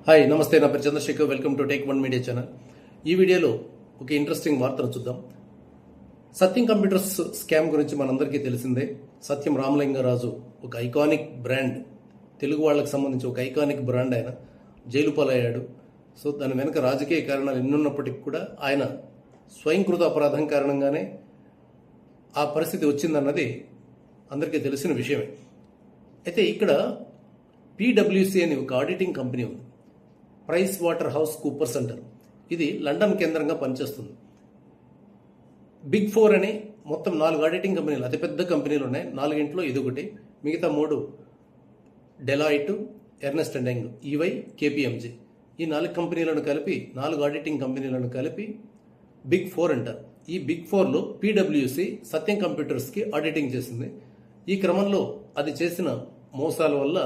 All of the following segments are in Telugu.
హాయ్ నమస్తే, నా పేరు Chandrasekhar. Welcome to Take One Media channel. ఈ వీడియోలో ఒక ఇంట్రెస్టింగ్ వార్తను చూద్దాం. సత్యం కంప్యూటర్స్ స్కామ్ గురించి మనందరికీ తెలిసిందే. సత్యం రామలింగరాజు ఒక ఐకానిక్ బ్రాండ్, తెలుగు వాళ్ళకి సంబంధించి ఒక ఐకానిక్ బ్రాండ్. ఆయన జైలు పాలయ్యాడు. సో దాని వెనక రాజకీయ కారణాలు ఎన్నున్నప్పటికీ కూడా ఆయన స్వయంకృత అపరాధం కారణంగానే ఆ పరిస్థితి వచ్చిందన్నది అందరికీ తెలిసిన విషయమే. అయితే ఇక్కడ పీడబ్ల్యూసీ అనే ఒక ఆడిటింగ్ కంపెనీ ఉంది, ప్రైస్ వాటర్ హౌస్ కూపర్స్ అంటారు. ఇది లండన్ కేంద్రంగా పనిచేస్తుంది. బిగ్ ఫోర్ అని మొత్తం 4 ఆడిటింగ్ కంపెనీలు, అతిపెద్ద కంపెనీలు ఉన్నాయి. 4 ఇది ఒకటి, మిగతా 3 Deloitte, Ernst and Young, EY, KPMG. ఈ 4 కంపెనీలను కలిపి, 4 ఆడిటింగ్ కంపెనీలను కలిపి బిగ్ ఫోర్ అంటారు. ఈ బిగ్ ఫోర్లో పీడబ్ల్యూసీ సత్యం కంప్యూటర్స్కి ఆడిటింగ్ చేసింది. ఈ క్రమంలో అది చేసిన మోసాల వల్ల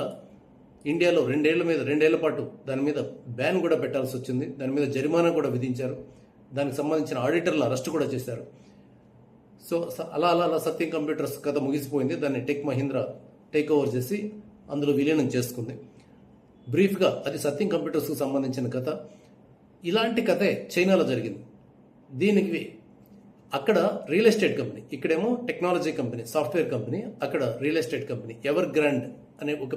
ఇండియాలో 2 ఏళ్ల పాటు దాని మీద బ్యాన్ కూడా పెట్టాల్సి వచ్చింది. దాని మీద జరిమానా కూడా విధించారు. దానికి సంబంధించిన ఆడిటర్లను అరెస్ట్ కూడా చేశారు. సో అలా సత్యం కంప్యూటర్స్ కథ ముగిసిపోయింది. దాన్ని టెక్ మహీంద్రా టేక్ ఓవర్ చేసి అందులో విలీనం చేసుకుంది. బ్రీఫ్గా అది సత్యం కంప్యూటర్స్కి సంబంధించిన కథ. ఇలాంటి కథే చైనాలో జరిగింది. దీనికి అక్కడ రియల్ ఎస్టేట్ కంపెనీ, ఇక్కడేమో టెక్నాలజీ కంపెనీ, సాఫ్ట్వేర్ కంపెనీ, అక్కడ real estate company ever grand అనే ఒక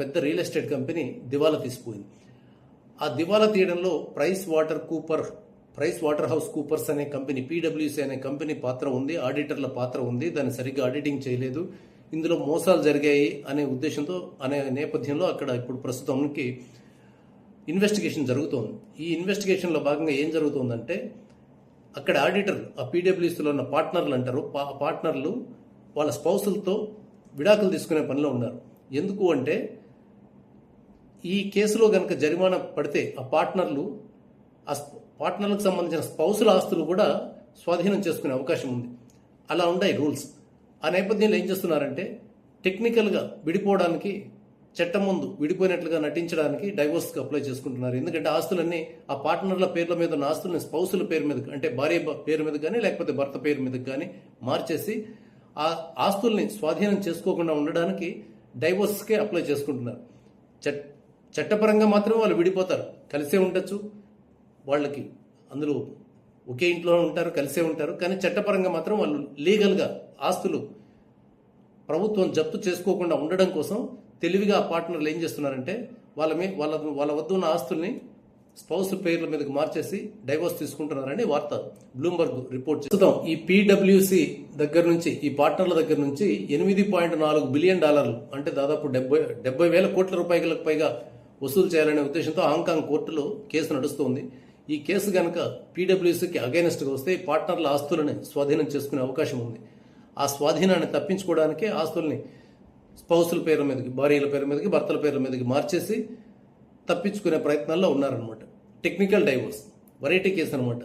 పెద్ద రియల్ ఎస్టేట్ కంపెనీ దివాలా తీసిపోయింది. ఆ దివాలా తీయడంలో ప్రైస్ వాటర్ హౌస్ కూపర్స్ అనే కంపెనీ, పీడబ్ల్యూసీ అనే కంపెనీ పాత్ర ఉంది, ఆడిటర్ల పాత్ర ఉంది. దాన్ని సరిగ్గా ఆడిటింగ్ చేయలేదు, ఇందులో మోసాలు జరిగాయి అనే ఉద్దేశంతో, అనే నేపథ్యంలో అక్కడ ఇప్పుడు ప్రస్తుతానికి ఇన్వెస్టిగేషన్ జరుగుతోంది. ఈ ఇన్వెస్టిగేషన్లో భాగంగా ఏం జరుగుతుందంటే, అక్కడ ఆడిటర్, ఆ పీడబ్ల్యూసీలో ఉన్న పార్ట్నర్లు అంటారు, పార్ట్నర్లు వాళ్ళ స్పౌసులతో విడాకులు తీసుకునే పనిలో ఉన్నారు. ఎందుకు అంటే, ఈ కేసులో కనుక జరిమానా పడితే ఆ పార్ట్నర్లకు సంబంధించిన స్పౌసుల ఆస్తులు కూడా స్వాధీనం చేసుకునే అవకాశం ఉంది. అలా ఉన్నాయి రూల్స్. ఆ నేపథ్యంలో ఏం చేస్తున్నారంటే, టెక్నికల్గా విడిపోవడానికి, చట్టం ముందు విడిపోయినట్లుగా నటించడానికి డైవోర్స్కి అప్లై చేసుకుంటున్నారు. ఎందుకంటే ఆస్తులన్నీ ఆ పార్ట్నర్ల పేర్ల మీద ఉన్న ఆస్తులని స్పౌసుల పేరు మీద, అంటే భార్య పేరు మీద కానీ లేకపోతే భర్త పేరు మీద కానీ మార్చేసి ఆ ఆస్తుల్ని స్వాధీనం చేసుకోకుండా ఉండడానికి డైవోర్స్కే అప్లై చేసుకుంటున్నారు. చట్టపరంగా మాత్రమే వాళ్ళు విడిపోతారు, కలిసే ఉండొచ్చు, వాళ్ళకి అందులో ఒకే ఇంట్లో ఉంటారు, కలిసే ఉంటారు. కానీ చట్టపరంగా మాత్రం వాళ్ళు లీగల్గా ఆస్తులు ప్రభుత్వం జప్తు చేసుకోకుండా ఉండడం కోసం తెలివిగా ఆ పార్ట్నర్లు ఏం చేస్తున్నారంటే, వాళ్ళ వద్ద ఉన్న ఆస్తుల్ని స్పౌస్ పేర్ల మీదకి మార్చేసి డైవోర్స్ తీసుకుంటున్నారని వార్త బ్లూంబర్గ్ రిపోర్ట్ చేస్తాం. ఈ పీడబ్ల్యూసీ దగ్గర నుంచి, ఈ పార్ట్నర్ల దగ్గర నుంచి $8.4 బిలియన్, అంటే దాదాపు 70,000 కోట్ల రూపాయలకు పైగా వసూలు చేయాలనే ఉద్దేశంతో హాంకాంగ్ కోర్టులో కేసు నడుస్తోంది. ఈ కేసు కనుక పీడబ్ల్యూసీకి అగైనెస్ట్గా వస్తే పార్ట్నర్ల ఆస్తులని స్వాధీనం చేసుకునే అవకాశం ఉంది. ఆ స్వాధీనాన్ని తప్పించుకోవడానికి ఆస్తుల్ని స్పౌసుల పేర్ల మీదకి, భార్యల పేర్ల మీదకి, భర్తల పేర్ల మీదకి మార్చేసి తప్పించుకునే ప్రయత్నాల్లో ఉన్నారనమాట. టెక్నికల్ డైవోర్స్, వెరైటీ కేసు అనమాట.